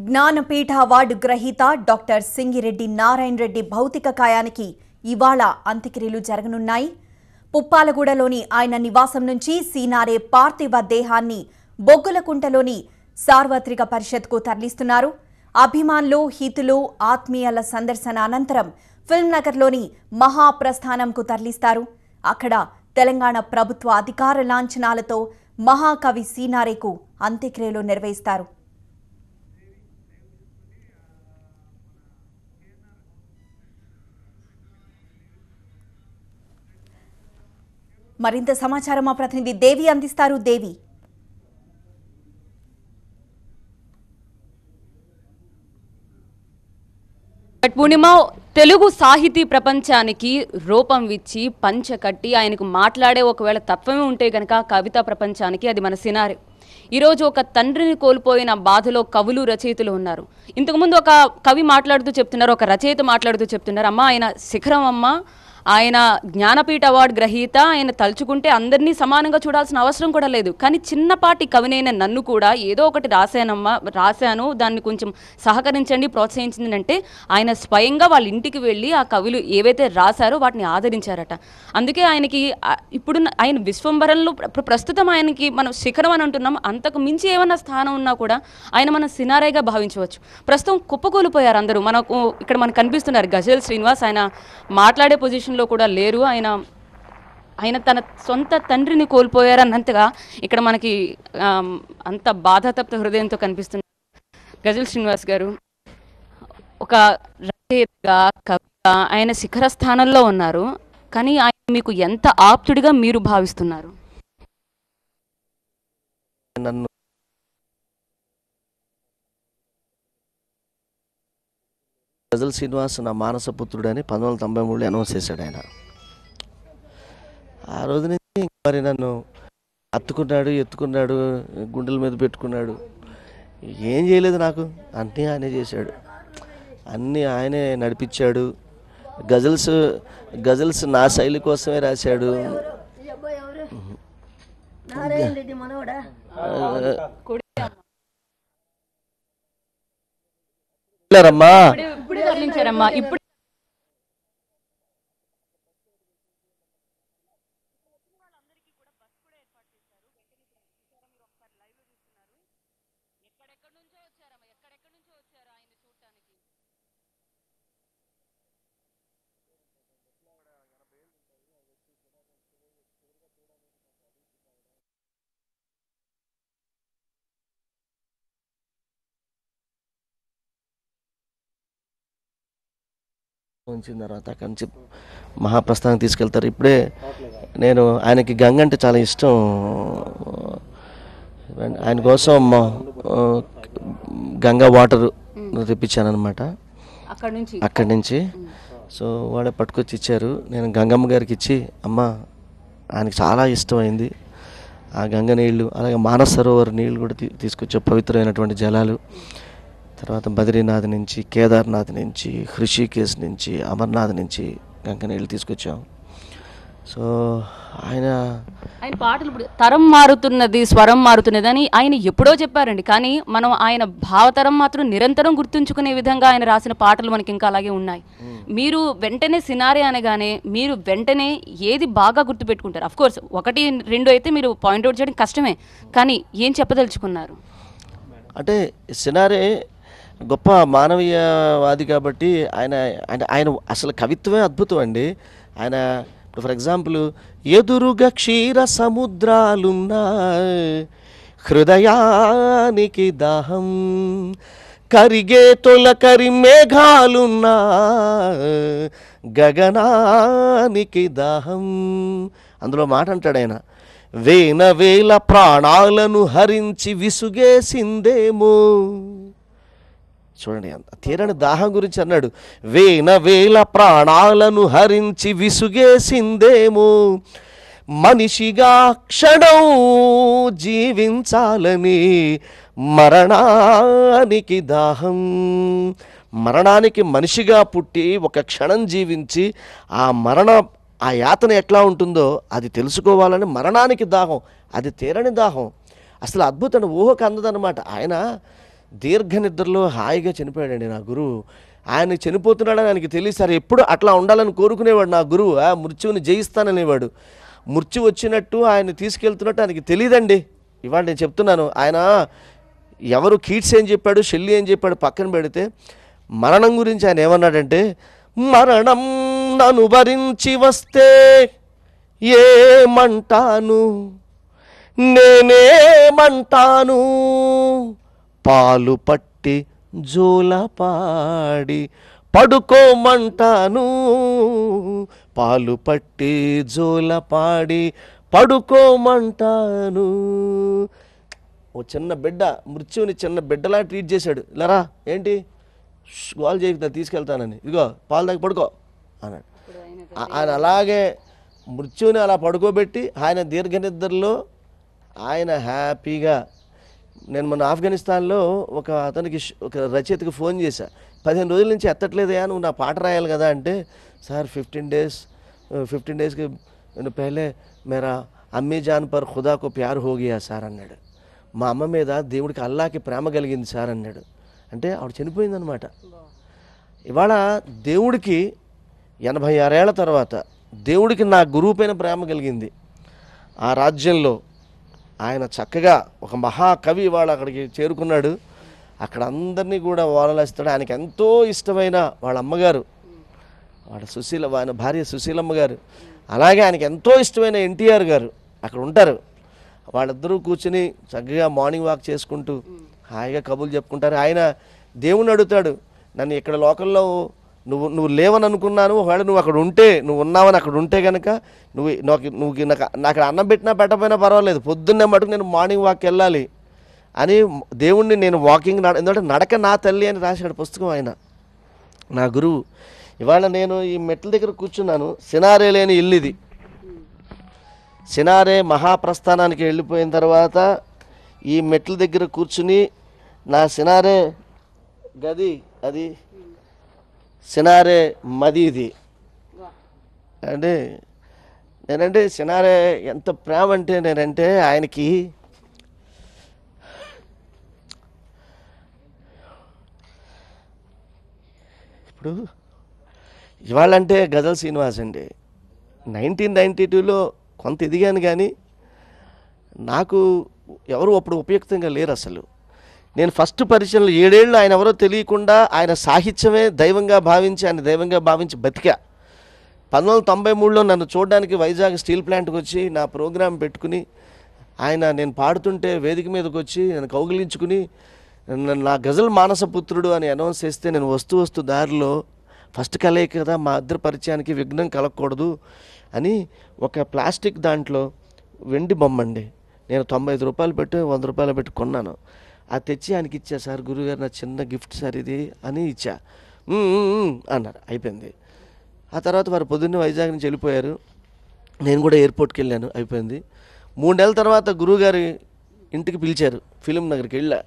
Jnanpith award గ్రహీత doctor Singireddy Narayana Reddy భౌతిక కాయానికి ఇవాళ అంత్యక్రియలు జరగనున్నాయి. పుప్పాలగూడలోని ఆయన నివాసం నుంచి సీనారే పార్థివ దేహాన్ని బొగ్గులకుంటలోని సార్వత్రిక పరిషత్కు తరలిస్తున్నారు. అభిమానులు, హితులు, ఆత్మీయుల సందర్శన అనంతరం ఫిల్మ్ నగర్లోని మహాప్రస్థానంకు తరలిస్తారు. అక్కడ తెలంగాణ ప్రభుత్వ అధికార లాంఛనాలతో మహాకవి సీనారేకు అంత్యక్రియలు నిర్వహిస్తారు. మరింత సమాచారం మా ప్రతినిధి దేవి అందిస్తారు. దేవి, పూర్ణిమ, తెలుగు సాహితీ ప్రపంచానికి రూపం ఇచ్చి పంచకట్టి ఆయనకు మాట్లాడే ఒకవేళ తత్వమే ఉంటే గనక కవితా ప్రపంచానికి అది మన సినారే. ఈరోజు ఒక తండ్రిని కోల్పోయిన బాధలో కవులు, రచయితలు ఉన్నారు. ఇంతకుముందు ఒక కవి మాట్లాడుతూ చెప్తున్నారు, ఒక రచయిత మాట్లాడుతూ చెప్తున్నారు, అమ్మ ఆయన శిఖరం, అమ్మ ఆయన జ్ఞానపీఠ అవార్డు గ్రహీత, ఆయన తలుచుకుంటే అందరినీ సమానంగా చూడాల్సిన అవసరం కూడా లేదు. కానీ చిన్నపాటి కవినైన నన్ను కూడా ఏదో ఒకటి రాశాను, దాన్ని కొంచెం సహకరించండి, ప్రోత్సహించింది అంటే ఆయన స్వయంగా వాళ్ళ ఇంటికి వెళ్ళి ఆ కవులు ఏవైతే రాశారో వాటిని ఆదరించారట. అందుకే ఆయనకి ఇప్పుడు ఆయన విశ్వంబరంలో ప్రస్తుతం ఆయనకి మనం శిఖరం అని అంటున్నాం, అంతకు మించి ఏమన్నా స్థానం ఉన్నా కూడా ఆయన మనం సినారేగా భావించవచ్చు. ప్రస్తుతం కుప్పకూలిపోయారు అందరూ. మనకు కనిపిస్తున్నారు గజల్ శ్రీనివాస్, ఆయన మాట్లాడే పొజిషన్లో కూడా లేరు. ఆయన తన సొంత తండ్రిని కోల్పోయారన్నంతగా ఇక్కడ మనకి అంత బాధాతప్త హృదయంతో కనిపిస్తున్నారు గజల్ శ్రీనివాస్ గారు. ఒక రచయితగా, కవిగా ఆయన శిఖర స్థానంలో ఉన్నారు. కానీ ఆయన మీకు ఎంత ఆప్తుడిగా మీరు భావిస్తున్నారు? గజల్ శ్రీనివాస్ నా మానసపుత్రుడని 1993 అనౌన్స్ చేశాడు ఆయన. ఆ రోజు నుంచి మరి నన్ను ఎత్తుకున్నాడు, గుండెల మీద పెట్టుకున్నాడు. ఏం చేయలేదు నాకు, అన్నీ ఆయనే చేశాడు, అన్నీ ఆయనే నడిపించాడు. గజల్స్ నా శైలి కోసమే రాశాడు. ఇప్పుడు వచ్చిన తర్వాత అక్కడి నుంచి మహాప్రస్థానం తీసుకెళ్తారు. ఇప్పుడే నేను ఆయనకి గంగ అంటే చాలా ఇష్టం. ఆయన కోసం గంగా వాటర్ తెప్పించాను అనమాట అక్కడి నుంచి. సో వాళ్ళే పట్టుకొచ్చి ఇచ్చారు. నేను గంగమ్మ గారికి ఇచ్చి, అమ్మ ఆయనకి చాలా ఇష్టమైంది ఆ గంగ నీళ్ళు, అలాగే మానస సరోవర్ నీళ్ళు కూడా తీసుకొచ్చే పవిత్రమైనటువంటి జలాలు. తర్వాత బద్రీనాథ్ నుంచి, కేదార్నాథ్ నుంచి, హృషికేశ్ నుంచి, అమర్నాథ్ నుంచి గంగ నీళ్ళు తీసుకొచ్చాం. సో ఆయన పాటలు ఇప్పుడు తరం మారుతున్నది, స్వరం మారుతున్నది అని ఆయన ఎప్పుడో చెప్పారండి. కానీ మనం ఆయన భావతరం మాత్రం నిరంతరం గుర్తుంచుకునే విధంగా ఆయన రాసిన పాటలు మనకి ఇంకా అలాగే ఉన్నాయి. మీరు వెంటనే సినారే అనగానే మీరు వెంటనే ఏది బాగా గుర్తుపెట్టుకుంటారు? అఫ్కోర్స్ 1, 2 అయితే మీరు పాయింట్అవుట్ చేయడం కష్టమే, కానీ ఏం చెప్పదలుచుకున్నారు? అంటే సినారే గొప్ప మానవీయవాది కాబట్టి ఆయన అసలు కవిత్వమే అద్భుతం అండి. ఆయన ఇప్పుడు ఫర్ ఎగ్జాంపుల్, ఎదురుగా క్షీర సముద్రాలున్నా హృదయానికి దాహం, కరిగే తొలకరి మేఘాలున్నా గగనానికి దాహం. అందులో మాట అంటాడు ఆయన, వేల ప్రాణాలను హరించి విసుగేసిందేమో. చూడండి, తీరని దాహం గురించి అన్నాడు. వేల ప్రాణాలను హరించి విసుగేసిందేమో, మనిషిగా క్షణం జీవించాలని మరణానికి దాహం. మరణానికి మనిషిగా పుట్టి ఒక క్షణం జీవించి ఆ యాతన ఎట్లా ఉంటుందో అది తెలుసుకోవాలని మరణానికి దాహం, అది తీరని దాహం. అసలు అద్భుతం, ఊహకు అందదనమాట. ఆయన దీర్ఘ నిద్రలో హాయిగా చనిపోయాడండి నా గురువు. ఆయన చనిపోతున్నాడని ఆయనకి తెలియదు సార్. ఎప్పుడు అట్లా ఉండాలని కోరుకునేవాడు నా గురువు. మృత్యువుని జయిస్తాననేవాడు. మృత్యు వచ్చినట్టు ఆయన తీసుకెళ్తున్నట్టు ఆయనకి తెలియదండి. ఇవాళ నేను చెప్తున్నాను, ఆయన ఎవరు కీట్స్ ఏం చెప్పాడు, షెల్లీ ఏం చెప్పాడు పక్కన పెడితే, మరణం గురించి ఆయన ఏమన్నాడంటే, మరణం నన్ను భరించి వస్తే ఏమంటాను, నేనేమంటాను, పాలు పట్టి జోలపాడి పడుకోమంటాను, పాలు పట్టి జోలపాడి పడుకోమంటాను. ఓ చిన్న బిడ్డ మృత్యువుని చిన్న బిడ్డలా ట్రీట్ చేశాడు. ఇలారా ఏంటి గోల్ చేయకుండా తీసుకెళ్తానని, ఇదిగో పాలు తాగి పడుకో అన్నాడు. ఆయన అలాగే మృత్యువుని అలా పడుకోబెట్టి ఆయన దీర్ఘ నిద్రలో ఆయన హ్యాపీగా. నేను మన ఆఫ్ఘనిస్తాన్లో ఒక అతనికి ఒక రచయితకి ఫోన్ చేశా, 15 రోజుల నుంచి ఎత్తట్లేదయా, నువ్వు నా పాట రాయాలి కదా అంటే, సార్ 15 డేస్కి పहले मेरा అమ్మీ జాన్ పర్ ఖుదాకు ప్యార్ హో గయా సార్ అన్నాడు. మా అమ్మ మీద దేవుడికి అల్లాకి ప్రేమ కలిగింది సార్ అన్నాడు. అంటే ఆవిడ చనిపోయిందనమాట. ఇవాళ దేవుడికి 86 ఏళ్ల తర్వాత దేవుడికి నా గురువు పైన ప్రేమ కలిగింది. ఆ రాజ్యంలో ఆయన చక్కగా ఒక మహాకవి ఇవాళ అక్కడికి చేరుకున్నాడు. అక్కడ అందరినీ కూడా ఓరలేస్తాడు. ఆయనకి ఎంతో ఇష్టమైన వాళ్ళ అమ్మగారు, ఆయన భార్య సుశీలమ్మ గారు, అలాగే ఆయనకి ఎంతో ఇష్టమైన ఎన్టీఆర్ గారు అక్కడ ఉంటారు. వాళ్ళిద్దరూ కూర్చుని చక్కగా మార్నింగ్ వాక్ చేసుకుంటూ హాయిగా కబుర్లు చెప్పుకుంటారు. ఆయన దేవుణ్ణి అడుగుతాడు, నన్ను ఇక్కడ లోకల్లో నువ్వు లేవని అనుకున్నాను, ఒకవేళ నువ్వు అక్కడ ఉంటే, నువ్వు ఉన్నావని అక్కడ ఉంటే కనుక నువ్వు నాకు అన్నం పెట్టినా పెట్టకపోయినా పర్వాలేదు, పొద్దున్నే మటుకు నేను మార్నింగ్ వాక్కి వెళ్ళాలి అని దేవుణ్ణి నేను వాకింగ్ ఎందుకంటే నడక నా తల్లి అని రాశాడు పుస్తకం ఆయన, నా గురువు. ఇవాళ నేను ఈ మెట్ల దగ్గర కూర్చున్నాను. సినారే లేని ఇల్లు ఇది. సినారే మహాప్రస్థానానికి వెళ్ళిపోయిన తర్వాత ఈ మెట్ల దగ్గర కూర్చుని నా సినారే గది, అది సినారే మది ఇది అంటే నేనంటే సినారే ఎంత ప్రేమ అంటే నేనంటే ఆయనకి ఇప్పుడు ఇవాళంటే గజల్ శ్రీనివాస్ అండి. 1992లో కొంత ఎదిగాను, కానీ నాకు ఎవరు అప్పుడు ఉపయుక్తంగా లేరు అసలు. నేను ఫస్ట్ పరిచయంలో 7 ఏళ్ళు ఆయన ఎవరో తెలియకుండా ఆయన సాహిత్యమే దైవంగా భావించి, ఆయన దైవంగా భావించి బతికా. 1993లో నన్ను చూడడానికి వైజాగ్ స్టీల్ ప్లాంట్కి వచ్చి నా ప్రోగ్రాం పెట్టుకుని ఆయన నేను పాడుతుంటే వేదిక మీదకి వచ్చి నన్ను కౌగిలించుకుని నా గజల్ మానసపుత్రుడు అని అనౌన్స్ చేస్తే, నేను వస్తూ దారిలో ఫస్ట్ కలయిక కదా, మా ఇద్దరి పరిచయానికి విఘ్నం కలగకూడదు అని ఒక ప్లాస్టిక్ దాంట్లో వెండి బొమ్మ అండి, నేను 95 రూపాయలు పెట్టి 100 రూపాయలు పెట్టి కొన్నాను. అది తెచ్చి ఆయనకి ఇచ్చా. సార్ గురుగారు నా చిన్న గిఫ్ట్ సార్ ఇది అని ఇచ్చా. అన్నారు. అయిపోయింది. ఆ తర్వాత వారు పొద్దున్నే వైజాగ్ నుంచి వెళ్ళిపోయారు. నేను కూడా ఎయిర్పోర్ట్కి వెళ్ళాను. అయిపోయింది. 3 నెలల తర్వాత గురువుగారి ఇంటికి పిలిచారు. ఫిలిం నగర్కి వెళ్ళా.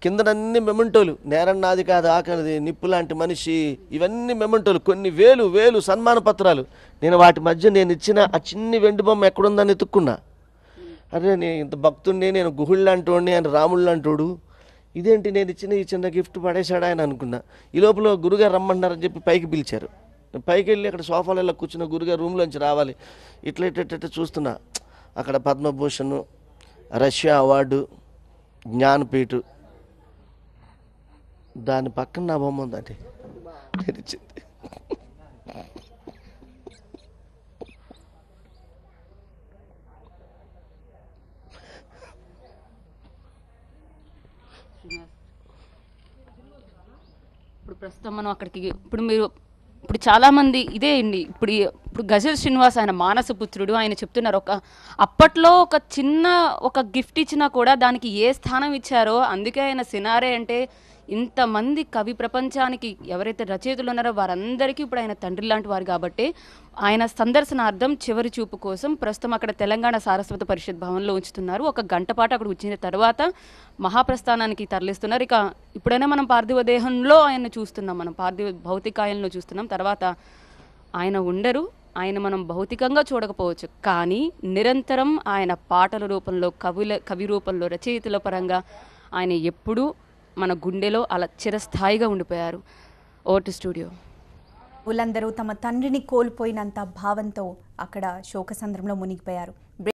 కిందనన్ని మెమెంటోలు, నేరం నాది కాదు ఆకలిది, నిప్పు లాంటి మనిషి, ఇవన్నీ మెమెంటోలు, కొన్ని వేలు సన్మాన పత్రాలు. నేను వాటి మధ్య నేను ఇచ్చిన ఆ చిన్ని వెండి బొమ్మ ఎక్కడుందని ఎత్తుక్కున్నా. అరే నేను ఇంత భక్తుడిని, నేను గుహుళ్ళు లాంటి వాడిని, ఆయన రాముళ్ళు అంటోడు, ఇదేంటి నేను ఇచ్చిన ఈ చిన్న గిఫ్ట్ పడేశాడా అని అనుకున్నా. ఈ లోపల గురుగారు రమ్మంటారని చెప్పి పైకి పిలిచారు. పైకి వెళ్ళి అక్కడ సోఫాలలో కూర్చున్న గురుగారు రూమ్లోంచి రావాలి. ఇట్లా చూస్తున్నా. అక్కడ పద్మభూషణ్, రష్యా అవార్డు, జ్ఞానపీఠ్, దాని పక్కన నా బొమ్మ ఉందండి. తెరిచింది. ఇప్పుడు ప్రస్తుతం మనం అక్కడికి ఇప్పుడు చాలామంది ఇదే అండి. ఇప్పుడు గజల్ శ్రీనివాస్ ఆయన మానసపుత్రుడు, ఆయన చెప్తున్నారు అప్పట్లో ఒక చిన్న గిఫ్ట్ ఇచ్చినా కూడా దానికి ఏ స్థానం ఇచ్చారో, అందుకే ఆయన సినారే అంటే ఇంతమంది కవి ప్రపంచానికి ఎవరైతే రచయితలు ఉన్నారో వారందరికీ ఇప్పుడు ఆయన తండ్రి లాంటి వారు. కాబట్టి ఆయన సందర్శనార్థం చివరి చూపు కోసం ప్రస్తుతం అక్కడ తెలంగాణ సారస్వత పరిషత్ భవన్లో ఉంచుతున్నారు. 1 గంట పాటు అక్కడ ఉంచిన తర్వాత మహాప్రస్థానానికి తరలిస్తున్నారు. ఇప్పుడైనా మనం పార్థివ దేహంలో ఆయన్ని చూస్తున్నాం, మనం పార్థివ భౌతికాయంలో చూస్తున్నాం. తర్వాత ఆయన ఉండరు, ఆయన మనం భౌతికంగా చూడకపోవచ్చు, కానీ నిరంతరం ఆయన పాటల రూపంలో, కవి రూపంలో, రచయితల పరంగా ఆయన ఎప్పుడూ మన గుండెలో అలా చిరస్థాయిగా ఉండిపోయారు. Vote studio. ఊళ్ళందరూ తమ తండ్రిని కోల్పోయినంత భావంతో అక్కడ శోకసంద్రంలో మునిగిపోయారు.